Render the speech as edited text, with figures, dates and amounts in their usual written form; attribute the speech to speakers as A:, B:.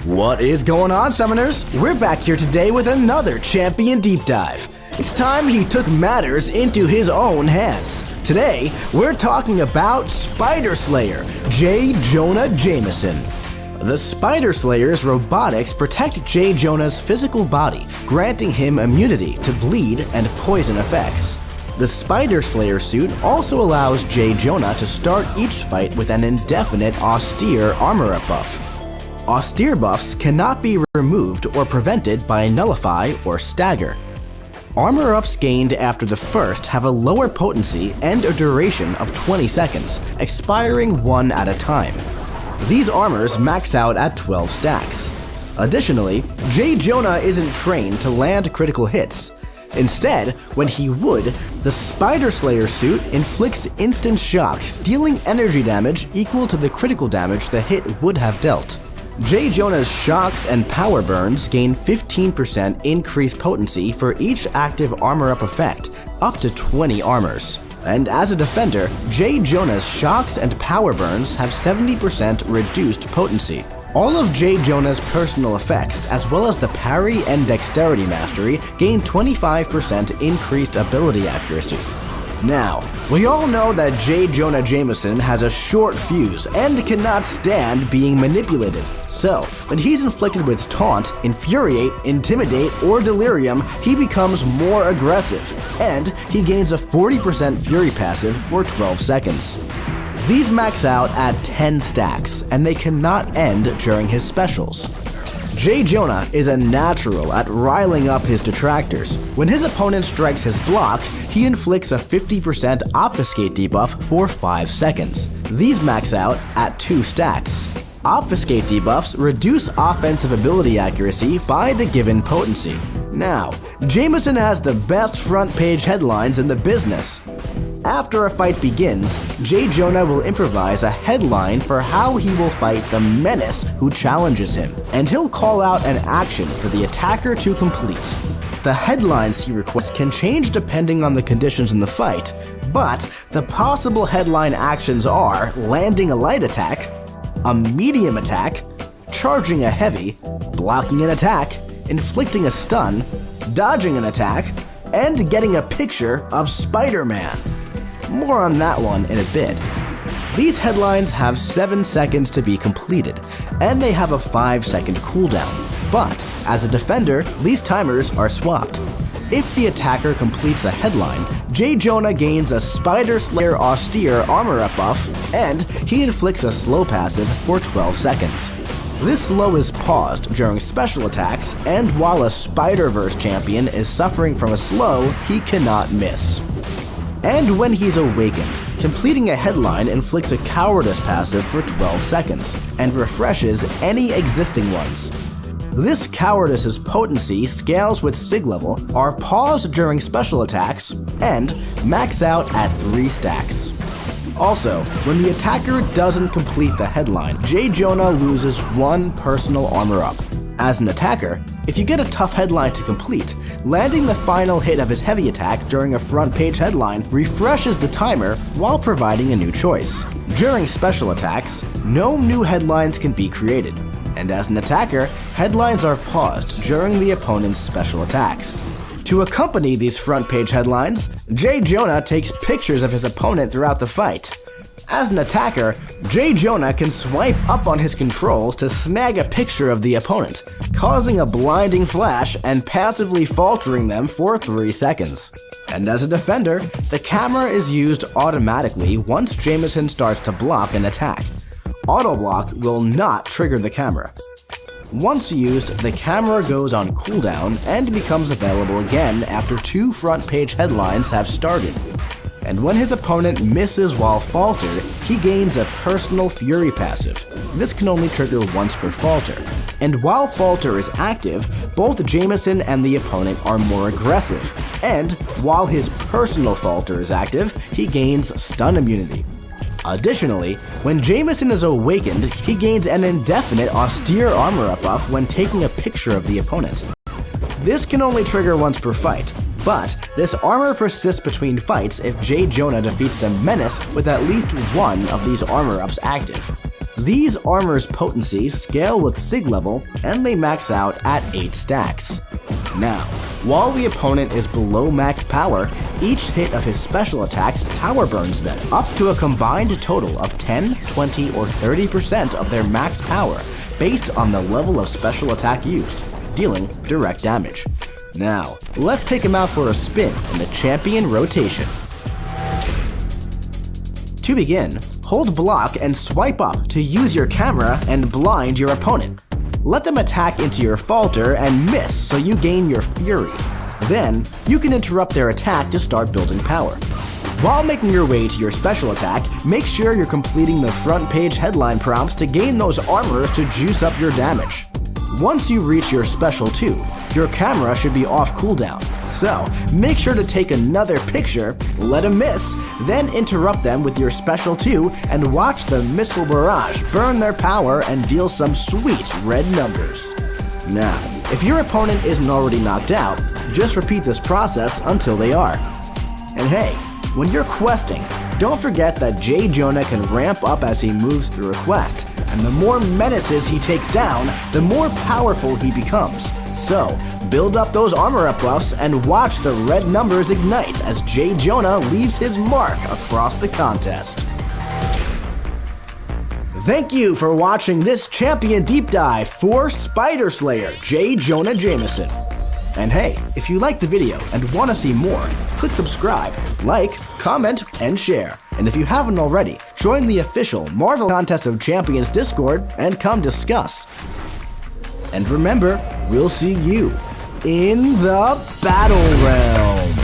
A: What is going on, Summoners? We're back here today with another champion deep dive. It's time he took matters into his own hands. Today, we're talking about Spider Slayer, Jonah Jameson. The Spider Slayer's robotics protect Jonah's physical body, granting him immunity to bleed and poison effects. The Spider Slayer suit also allows Jonah to start each fight with an indefinite austere armor-up buff. Austere buffs cannot be removed or prevented by nullify or stagger. Armor-ups gained after the first have a lower potency and a duration of 20 seconds, expiring one at a time. These armors max out at 12 stacks. Additionally, Jonah isn't trained to land critical hits. Instead, when he would, the Spider Slayer suit inflicts instant shocks, dealing energy damage equal to the critical damage the hit would have dealt. Jonah's shocks and power burns gain 15% increased potency for each active armor-up effect, up to 20 armors. And as a defender, Jonah's shocks and power burns have 70% reduced potency. All of Jonah's personal effects, as well as the parry and dexterity mastery, gain 25% increased ability accuracy. Now, we all know that Jonah Jameson has a short fuse and cannot stand being manipulated. So, when he's inflicted with taunt, infuriate, intimidate, or delirium, he becomes more aggressive, and he gains a 40% fury passive for 12 seconds. These max out at 10 stacks, and they cannot end during his specials. Jonah is a natural at riling up his detractors. When his opponent strikes his block, he inflicts a 50% obfuscate debuff for 5 seconds. These max out at 2 stacks. Obfuscate debuffs reduce offensive ability accuracy by the given potency. Now, Jameson has the best front page headlines in the business. After a fight begins, Jonah will improvise a headline for how he will fight the menace who challenges him, and he'll call out an action for the attacker to complete. The headlines he requests can change depending on the conditions in the fight, but the possible headline actions are landing a light attack, a medium attack, charging a heavy, blocking an attack, inflicting a stun, dodging an attack, and getting a picture of Spider-Man. More on that one in a bit. These headlines have 7 seconds to be completed, and they have a 5-second cooldown. But, as a defender, these timers are swapped. If the attacker completes a headline, Jonah gains a Spider Slayer austere armor-up buff, and he inflicts a slow passive for 12 seconds. This slow is paused during special attacks, and while a Spider-Verse champion is suffering from a slow, he cannot miss. And when he's awakened, completing a headline inflicts a cowardice passive for 12 seconds, and refreshes any existing ones. This cowardice's potency scales with sig level, are paused during special attacks, and max out at 3 stacks. Also, when the attacker doesn't complete the headline, Jonah loses 1 personal armor up. As an attacker, if you get a tough headline to complete, landing the final hit of his heavy attack during a front page headline refreshes the timer while providing a new choice. During special attacks, no new headlines can be created, and as an attacker, headlines are paused during the opponent's special attacks. To accompany these front page headlines, Jonah takes pictures of his opponent throughout the fight. As an attacker, Jonah can swipe up on his controls to snag a picture of the opponent, causing a blinding flash and passively faltering them for 3 seconds. And as a defender, the camera is used automatically once Jameson starts to block an attack. Auto block will not trigger the camera. Once used, the camera goes on cooldown and becomes available again after 2 front page headlines have started. And when his opponent misses while faltered, he gains a personal fury passive. This can only trigger once per falter. And while falter is active, both Jameson and the opponent are more aggressive. And while his personal falter is active, he gains stun immunity. Additionally, when Jameson is awakened, he gains an indefinite austere armor-up buff when taking a picture of the opponent. This can only trigger once per fight, but this armor persists between fights if Jonah defeats the menace with at least one of these armor-ups active. These armor's potency scale with sig level and they max out at 8 stacks. Now, while the opponent is below max power, each hit of his special attacks power burns them up to a combined total of 10, 20, or 30% of their max power based on the level of special attack used, dealing direct damage. Now, let's take him out for a spin in the champion rotation. To begin, hold block and swipe up to use your camera and blind your opponent. Let them attack into your falter and miss so you gain your fury. Then, you can interrupt their attack to start building power. While making your way to your special attack, make sure you're completing the front page headline prompts to gain those armors to juice up your damage. Once you reach your special 2, your camera should be off cooldown, so make sure to take another picture, let them miss, then interrupt them with your special 2 and watch the missile barrage burn their power and deal some sweet red numbers. Now, if your opponent isn't already knocked out, just repeat this process until they are. And hey, when you're questing, don't forget that Jonah can ramp up as he moves through a quest, and the more menaces he takes down, the more powerful he becomes. So, build up those armor up buffs and watch the red numbers ignite as Jonah leaves his mark across the contest. Thank you for watching this champion deep dive for Spider Slayer Jonah Jameson. And hey, if you liked the video and want to see more, click subscribe, like, comment, and share. And if you haven't already, join the official Marvel Contest of Champions Discord and come discuss. And remember, we'll see you in the Battle Realm.